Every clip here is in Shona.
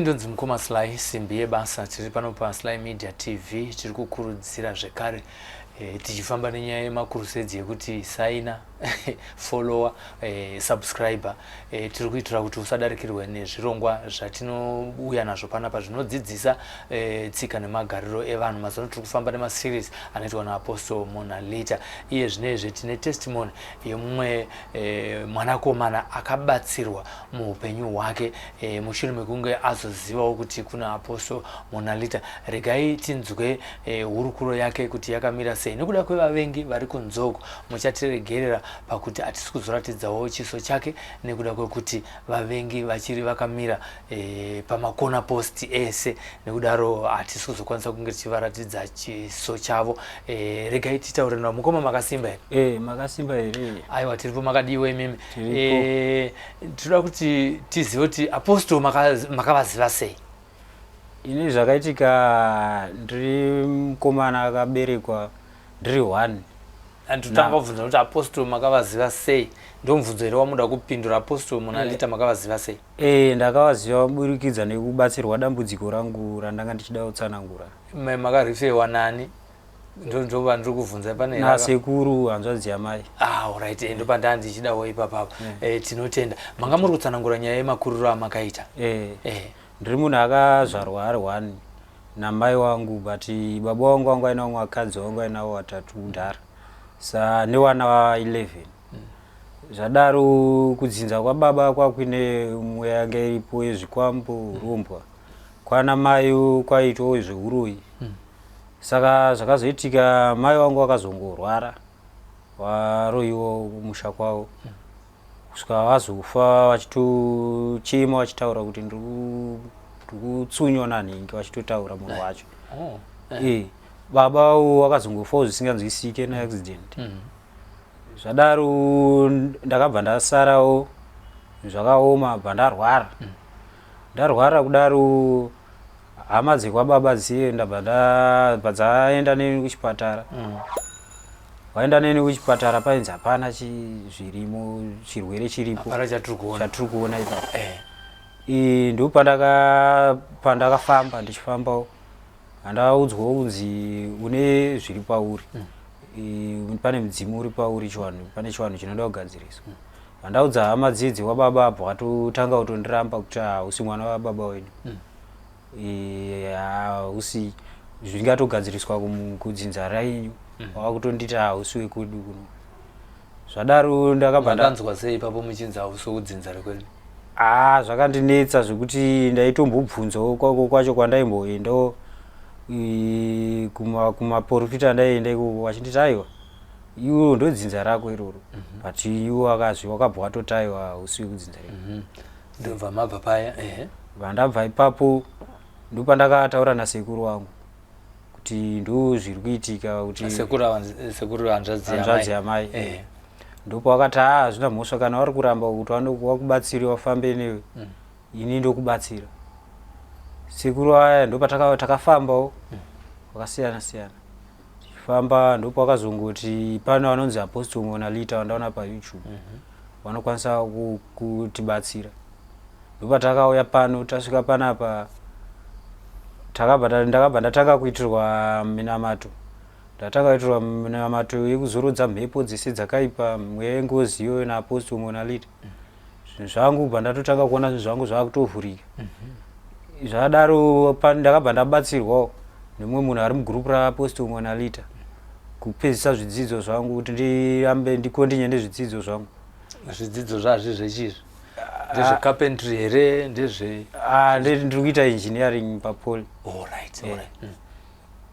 Ndonzi mukoma Sly simbi yebasa tiri pano pa Sly Media TV tiri kukurudzira zvekare tichifamba nenyaya yemakurusedi yekuti saina follower subscriber tiri kuitira kuti usadarikirwe nezvirongwa zvatinouya nazvo panapa zvinodzidzisa tsika nemagariro evanhu. Mazano tiri kufamba nemaseries anoitwa naApostle Monalita. Iye zvinezve tine testimony yemumwe mwanakomana akabatsirwa muupenyu hwake mushure mekunge azozivawo kuti kuna Apostle Monalita. Regai tinzwe hurukuro yake kuti yakamira sei. Nekuda kwevavengi vari kunzoko muchatiregerera pakuti hatisi kuzoratidzawo chiso chake nekuda kwekuti vavengi vachiri vakamira pamakona post ese, nekudaro hatisi kuzokwanisa kunge tichivaratidza chiso chavo. Regai titaure navo. Mukoma makasimba here? Makasimba here. Aiwa, tiripo makadiwa imimi. Tinoda kuti tizive kuti Apostle makavaziva sei? Ini zvakaitika ndiri mukomana akaberekwa ndiri 1. Anditanga kubvunza kuti Apostle makavaziva sei? Ndomubvunzo here wamuda kupindura. Apostle Monalita makavaziva sei? Ndakavaziva kuburikidza nekubatsirwa dambudziko rangu randanga ndichida kutsanangura. Makarifewa nani? Ndova ndiri kubvunza pane nasekuru hanzvadzi yamai. Alright, ndopa ndandichidawo ipapapo. Tinotenda. Manga muri kutsanangura nyaya yemakuriro amakaita? Ndiri munhu akazvarwa ari 1 namai wangu, but baba wangu anga ainawo mwakadzi wangu ainawo 3 kudhara, sa newana wa11. Zvadaro kudzinza kwababa kwakuine mwe yanga iripo yezvikwambo rombwa, kwana mai kwaitowo zveuroyi. Saka zvakazoitika mai wangu akazongorwara, waroiwo musha kwawo, kusvika vazofa vachitochema vachitaura kuti ndiri kutsunywa nanhingi, vachitotaura munhu wacho. Baba wakazongofawo zvisinganzwisike neaccident. Zvadaro ndakabva ndasarawo zvakaoma, bva ndarwara. Ndarwara kudaro hama dzekwababa dziye ndabva dzaenda neni kuchipatara. Waenda neni kuchipatara painzi hapana zvirimo, chirwere chiripo chatiri kuona ipapo. Ndo pandakafamba ndichifambawo handaudzwawo kunzi une zviri pauri, pane mudzimu uri pauri, pane chivanhu chinoda kugadziriswa. Handaudza hama dzidzi wababa abva watotanga kutondiramba kuti hausi mwana wababa wenyu, hausi zvingatogadziriswa kudzinza rainyu, wakutondita hausi wekudu kuno. Zvadaro ndakabva ndanzwa sei ipapo muchinzi hausi wekudzinza rekwedu? Zvakandinetsa zvekuti ndaitombobvunzawo kwako kwacho kwandaimboendawo kumaprofita ndaienda ikoko, wachinditi aiwa iwo ndodzinza rako iroro, but iwo wakabva watotaiwa hausi wekudzinza reko. Ndobva mabva paya? Vandabva ipapo ndopandakataura nasekuru wangu kuti ndo zviri kuitika, kuti sekuru hanzvadzi yamai. Ndipo wakati hazvina mhosva, kana wari kuramba kuti wakubatsiri wafambe newe, ini ndokubatsira. Sekuru aya ndopa takafambawo wakasiyana siyana. Tichifamba ndipo wakazongoti pane vanonzi Apostle Monalita wandaona paYouTube, vanokwanisa kutibatsira. Ndopa takauya pano, tasvika panapa ndakabva ndatanga kuitirwa minamato. Ndatanga kuitirwa minamato yekuzorodza mhepo dzese dzakaipa, mweya yengoziyo naApostle Monalita. Zvinhu zvangu bva ndatotanga kuona zvinhu zvangu zvakutovhurika. Zvadaro ndakabva ndabatsirwawo nemumwe munhu ari mugurupu raApostle Monalita kupedzisa zvidzidzo zvangu, kuti ndirambe ndikontinye nezvidzidzo zvangu. Zvidzidzo zvazvizvechizvi ndezvecarpentry here? Ndiri kuita engineering papoli. Alright.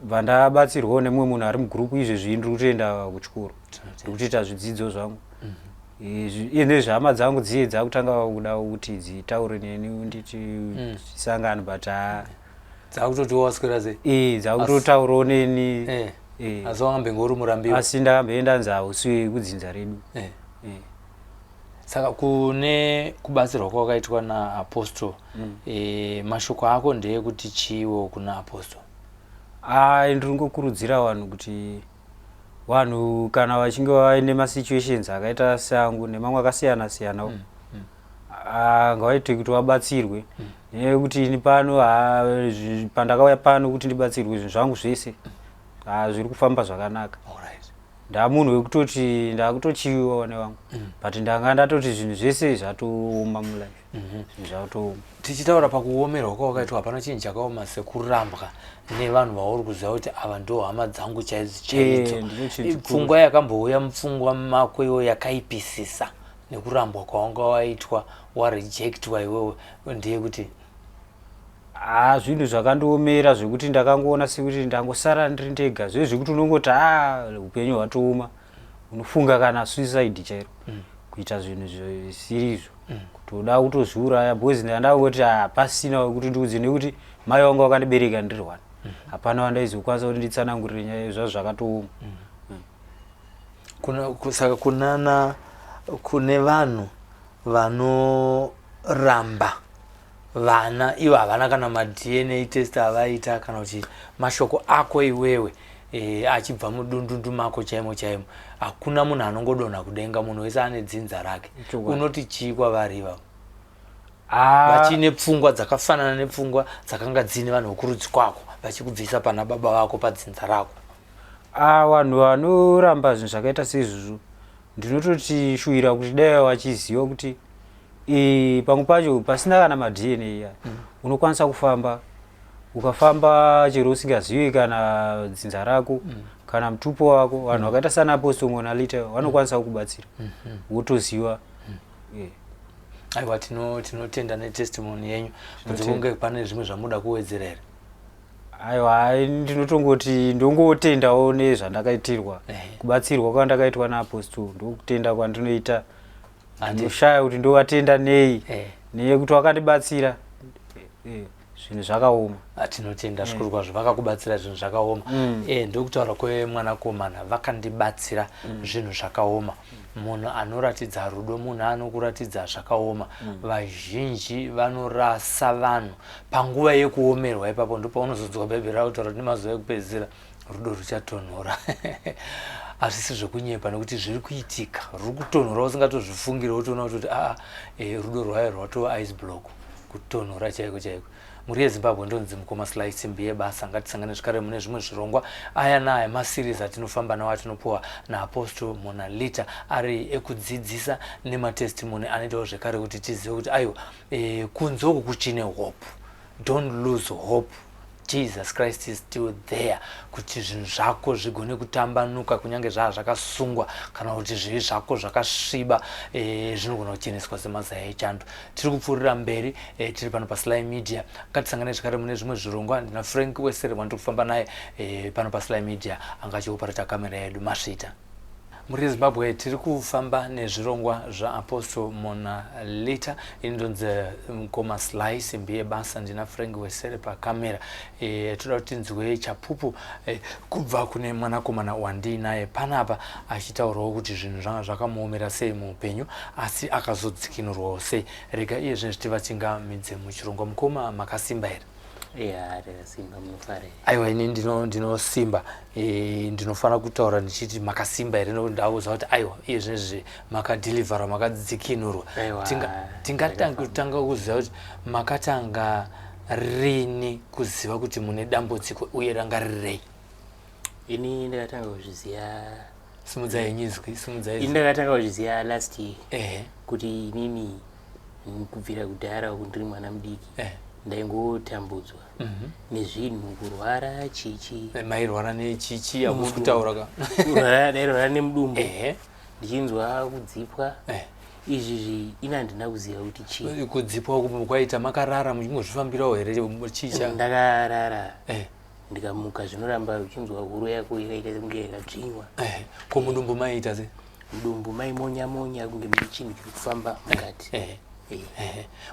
Bva ndabatsirwawo nemumwe munhu ari mugurupu izvezvi ndiri kutoenda kuchikoro, ndiri kutoita zvidzidzo zvangu. Iye nezvehama dzangu dziye dzakutanga kuda kuti dzitaure neni nditisangane, but dzakutoti waswera sei? Dzakutotaurawo neni. Asi wakambengori murambiwa? Asi ndakamboenda nzi hausi wekudzinza redu. Saka kune kubatsirwa kwakaitwa naApostle, mashoko ako ndeyekuti chiiwo kuna Apostle? Ndiri ngokurudzira vanhu kuti vanhu kana vachinge vaine masituations akaita seangu nemamwe akasiyana siyanawo, ngawaite kuti wabatsirwe nekuti ini pano pandakauya pano kuti ndibatsirwe zvinhu zvangu zvese zviri kufamba zvakanaka. Ndamunhu wekutoti ndakutochiwa nevangu but ndanga ndatoti zvinhu zvese zvatooma mulife. Zvatooma. Tichitaura pakuomerwa kwawakaitwa hapana chinhu chakaoma sekurambwa nevanhu vauri kuziva kuti ava ndo hama dzangu chaidzo. Pfungwa yakambouya mupfungwa mako iwo yakaipisisa nekurambwa kwawanga waitwa warejectwa iwewe ndiye kuti zvinhu zvakandiomera zvekuti ndakangoona sekuti ndangosara ndiri ndega zvezvekuti unongoti upenyu hwatooma unofunga kana suicide chairo kuita zvinhu zvisizvo kutoda kutozviuraya because ndandangoti pasina kuti ndiudze nekuti mai vangu vakandibereka ndiri one hapana wandaizokwanisa kuti nditsanangurire nyaya zvazvo zvakatooma. Saka kunana kune vanhu vanoramba vana ivo havana kana ma-DNA test avaita kana kuti mashoko ako iwewe achibva mudundundu mako chaimo chaimo hakuna munhu anongodonha kudenga, munhu wese ane dzinza rake. Unoti chii kwavari ivavo vachine pfungwa dzakafanana nepfungwa dzakanga dzine vanhu vokurudzi kwako vachikubvisa pana baba vako padzinza rako? Vanhu vanoramba zvinhu zvakaita seizvozvo ndinototi shuwira kuti dai wachiziva kuti pamwe pacho pasina kana ma-DNA iya unokwanisa kufamba ukafamba chero usingazivi kana dzinza rako kana mutupo wako. Vanhu vakaita sana Apostle Monalita vanokwanisa kukubatsira wotoziva. Aiwa, tinotenda netestimony yenyu kuti kunge pane zvimwe zvamuda kuwedzera here? Aiwa, ndinotongoti ndongotendawo nezvandakaitirwa kubatsirwa kwandakaitwa naApostle ndokutenda kwandinoita. Ndinoshaya kuti ndowatenda nei neyekuti wakandibatsira zvinhu zvakaoma. Tinotenda zvikuru kwazvo vakakubatsira zvinhu zvakaoma. Ndokutaura kwemwanakomana vakandibatsira zvinhu zvakaoma. Munhu anoratidza rudo, munhu anokuratidza zvakaoma. Vazhinji vanorasa vanhu panguva yekuomerwa ipapo ndopaunozodzwa bhebheri rautaura kuti nemazuva ekupedzisira rudo ruchatonhora. Hazvisi zvekunyepa nekuti zviri kuitika, ruri kutonhora usingatozvifungiri wotoona kuti rudo rwayo rwatova ice block, kutonhora chaiko chaiko. Muri yeZimbabwe ndonzi mukoma Sly Media basa. Ngatisangane zvakare mune zvimwe zvirongwa aya naye maseries atinofamba nawo atinopuwa naApostle Monalita ari ekudzidzisa nematestimony anoitawo zvekare kuti tizive kuti aiwa kunzoku kuchine hope. Don't lose hope. Jesus Christ is still there kuti zvinhu zvako zvigone kutambanuka kunyange zvakasungwa kana kuti zvivi zvako zvakasviba zvinogona kucheneswa semazaya echando. Tiri kupfuurira mberi, tiri pano paSly Media. Ngatisangane zvakare mune zvimwe zvirongwa. Ndina Frank Wesere wandiri kufamba naye pano paSly Media angachioperator kamera yedu Masvita. Muri Zimbabwe tiri kufamba nezvirongwa zvaApostle Monalita. Ini ndonzi mukoma Sly Media basa. Ndina Frank Wesere pakamera. Toda kuti tinzwe chapupu kubva kune mwanakomana wandinaye panapa achitaurawo kuti zvinhu zvanga zvakamuomera sei muupenyu asi akazodzikinurwawo sei. Rega iye zvinhu zvitiva tingamidze muchirongwa. Mukoma makasimba here? Simba munofare. Aiwa, ini ndinosimba. Ndinofana kutaura ndichiti makasimba here nekuti ndauza kuti aiwa iye zvinezvi makadelivera makadzikinurwa. Tingatanga kuziva kuti makatanga rini kuziva kuti mune dambudziko uye ranga rirei? Ini ndakatanga kuzviziva simudzai nyizwi. Ini ndakatanga kuzviziva last year kuti inini kubvira kudhara ndiri mwana mudiki ndaingotambudzwa nezvinhu, kurwara chichi. Mairwara nechichi yauri kutaura ka? Ndairwara nemudumbu ndichinzwa kudzipwa. Izvi ina handina kuziva kuti chii. Kudzipwa kwaita makarara muchingozvifambirawo here chicha? Ndakarara ndikamuka zvinoramba uchinzwa huro yako ikaita kunge yakadzvinywa. Ko mudumbu maiita se? Mudumbu maimonya monya kunge mune chinhu chiri kufamba mukati.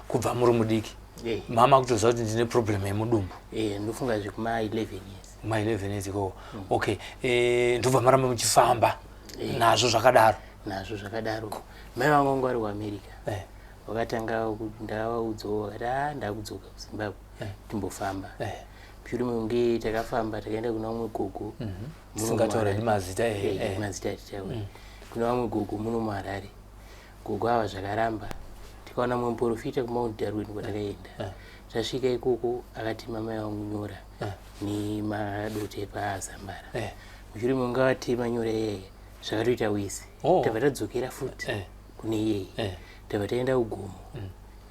Kubva muri mudiki mama kutoziva kuti ndine problem yemudumbu? Ndofunga zvekuma 11 years. Ma 11 years ko. Okay. Ndobva maramba muchifamba nazvo zvakadaro? Nazvo zvakadaro. Mai vangu vari kuAmerica. Vakatanga ndavaudzawo vakati ndakudzoka kuZimbabwe timbofamba. Shure mekunge takafamba takaenda kuna umwe gogo. Singataura nemazita. Mazita titaura. Kuna umwe gogo muno muHarare. Gogo ava zvakaramba tikaona muprofita kumaunt Darwin kwatakaenda tasvika ikoko akati mamai vangu nyora nemadoto epazambara mushure munga vatema nyora iyeye zvakatoita wese tabva tadzokera futi kune iyeye tabva taenda kugomo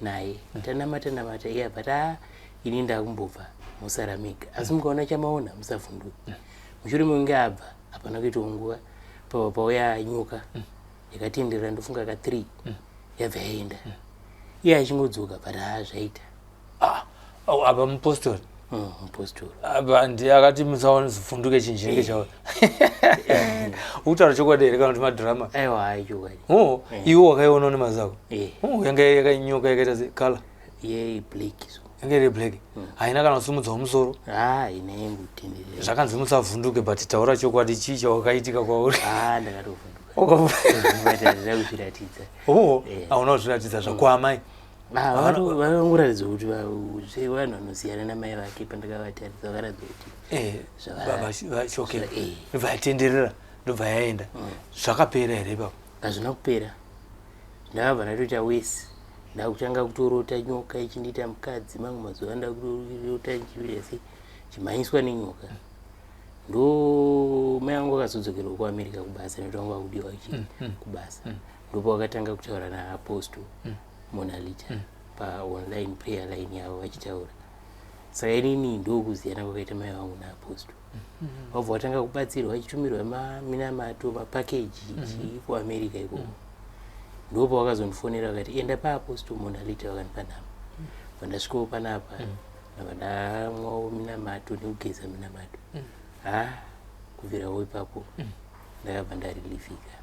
naye tanamata iye abva ini ndakumbobva musaramika asi mukaona chamaona musavhunduka mushure munge abva hapana kuita nguva pauya nyoka yakatenderera ndofunga ka 3 yabva yaenda iye achingodzoka bva zvaita apa mupostori mupostori apa ndiye akati musavhunduke chinjinenge chavo utaura chokwadi here kana kuti madhirama aiwa aichokwadi iwo wakaiona nemazako yanga yakanyoka yakaita sekala ye black so yanga iri black haina kana kusumudzawo musoro ina yengutenderera zvakanzi musavhunduke but taura chokwadi chii chawakaitika kwauri ndakatovhunduka kuzviratidza hauna kuzviratidza zvakuamai vanongoratidza kuti vanhu vanosiyana namai vake pandakavataridza vakaratidza kuti vatenderera ndobva yaenda zvakapera here ipapo hazvina kupera ndakabva ndatoita wese ndakutanga kutorota nyoka ichindiita mukadzi mangu mazuva ndakutorota chivirese chimhanyiswa nenyoka ndo mai vangu akazodzokera kuamerica kubasa nekuti vangu vakudiwa kubasa ndopo vakatanga kutaura naapostle Monalita paonline prayer line yavo vachitaura saka inini ndokuziyana kwakaita mai vangu naapostle vabva vatanga kubatsirwa vachitumirwa minamato mapakeji kuamerica ikoko ndopo vakazondifonera vakati enda paapostle Monalita vakandipa namba vandasvikawo panapa vandamwawo minamato nekugeza minamato kubvirawo ipapo ndakabva ndarilifika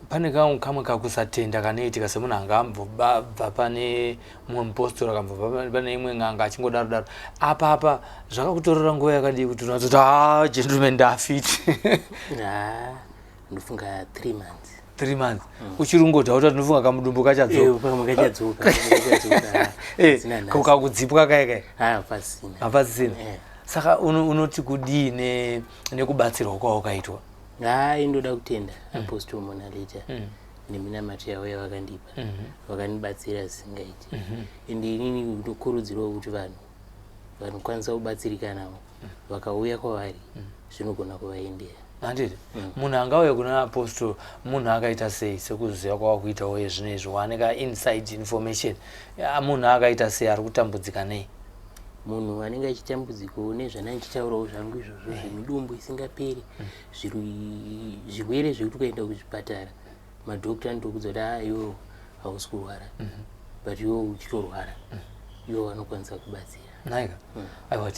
pane kamwe kakusatenda kanoitika semunhu anga ambobva pane mumwe mupostori akambobva pane imwe n'anga achingodaro apa zvakakutorera nguva yakadii kuti unatoti gentleman ndafiti ndofunga 3 months 3 months uchiri ungodhauta ndinofunga kamudumbu kachadzoka kakudzipwa kaikai hapasisina saka unoti kudii nekubatsirwa kwawakaitwa indoda kutenda apostle Monalita neminamato yavo yavakandipa vakandibatsira zvisingaiti ende inini ndokurudzirwa kuti vanhu kwanisa kubatsirikanavo vakauya kwavari zvinogona kuvaendera handiti munhu angauya kuna apostle munhu akaita sei sekuziva kwavakuitawo yezvino izvi waneka inside information munhu akaita sei ari kutambudzika nei munhu anenge achitambudzikawo nezvanandichitaurawo zvangu izvozvo zvemidumbu isingaperi zvirwere zvekuti ukaenda kuzvipatara madhokita anotokudza kuti iwo hausi kurwara but iwo uchitorwara iwo vanokwanisa kubatsira naika aiwa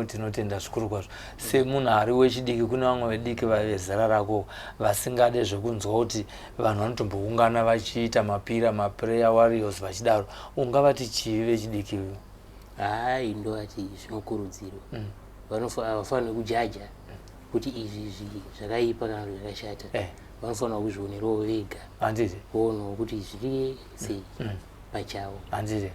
tinotenda zvikuru kwazvo semunhu ari wechidiki kune vamwe vediki vezera rako vasingade zvekunzwa kuti vanhu vanotomboungana vachiita mapira maprayer warriors vachidaro ungavati chii vechidiki ndovati zvinokurudzirwa havafaniri kujaja kuti izvi zvakaipa kana kuti zvakashata vanofanira kuzvionerawo vega handiti voonawo kuti zviri sei pachavo handiti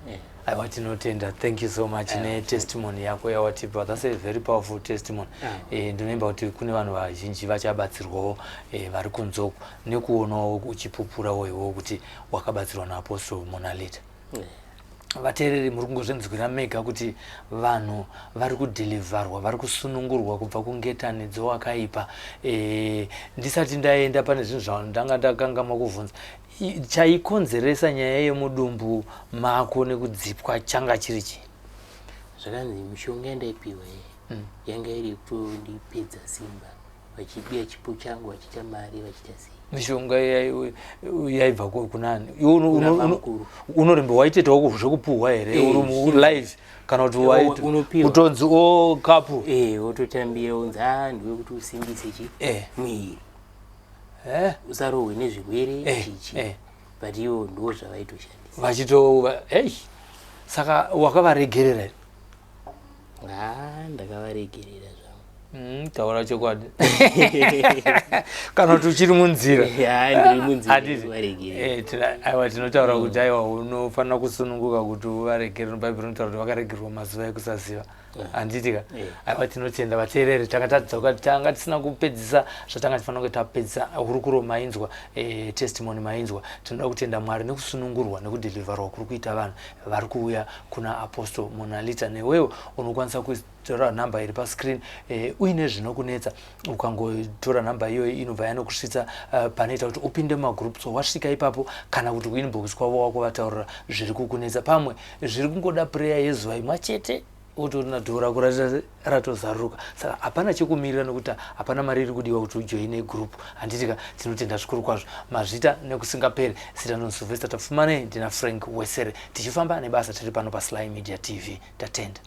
aiwa tinotenda thank you so much netestimony yako yawatipa that's a very powerful testimony ndinoimba kuti kune vanhu vazhinji vachabatsirwawo vari kunzoko nekuonawo uchipupurawo iwo kuti wakabatsirwa naapostle Monalita vateereri muri kungozvinzwira mega kuti vanhu vari kudhilivharwa vari kusunungurwa kubva kungetani dzowakaipa ndisati ndaenda pane zvinhu zvandanga ndakangama kuvhunza chaikonzeresa nyaya yemudumbu mako nekudzipwa changa chiri chii zvakanzi mishonga yandaipiwa yanga iri kutondipedza simba vachibiya chipo changu vachiita mari vachiita sei mishonga yaibva kunani unoremba waitoitawo zvekupuhwa here uri live kana kuti kutonzi kapu wototambira unzi ndwekuti usimbise mwiri usarohwe nezvirwere chichi but iwo ndo zvavaitoshandisa vachito saka wakavaregerera ndakavaregerera zvangu taura chokwadi kana kuti uchiri munzira aiwa tinotaura kuti aiwa unofanira kusununguka kuti uvaregere. Bhaibheri rinotaura kuti vakaregerwa mazuva ekusaziva. Handitika aiwa tinotenda vateereri takatadza kuti tanga tisina kupedzisa zvatanga tifanira kunge tapedzisa. Hurukuro mainzwa, testimony mainzwa. Tinoda kutenda Mwari nekusunungurwa nekudhilivharwa kuri kuita vanhu vari kuuya kuna Apostle Monalita. Newewo unokwanisa kutora nhamba iri pascreen uine zvinokunetsa, ukangotora nhamba iyoyo inobva yanokusvitsa panoita kuti upinde mumagroups. Wasvika ipapo kana kuti kuinbox kwavo wako vataurira zviri kukunetsa, pamwe zviri kungoda prayer yezuva imwe chete utorina dhora kurati ratozaruka. Saka hapana chekumirira nekuti hapana mari iri kudiwa kuti ujoine group. Handitika tinotenda zvikuru kwazvo. Mazvita nekusingaperi. Zita non Silvester tafumane ndina Frank Wesere tichifamba nebasa tiri pano paSly Media TV. Tatenda.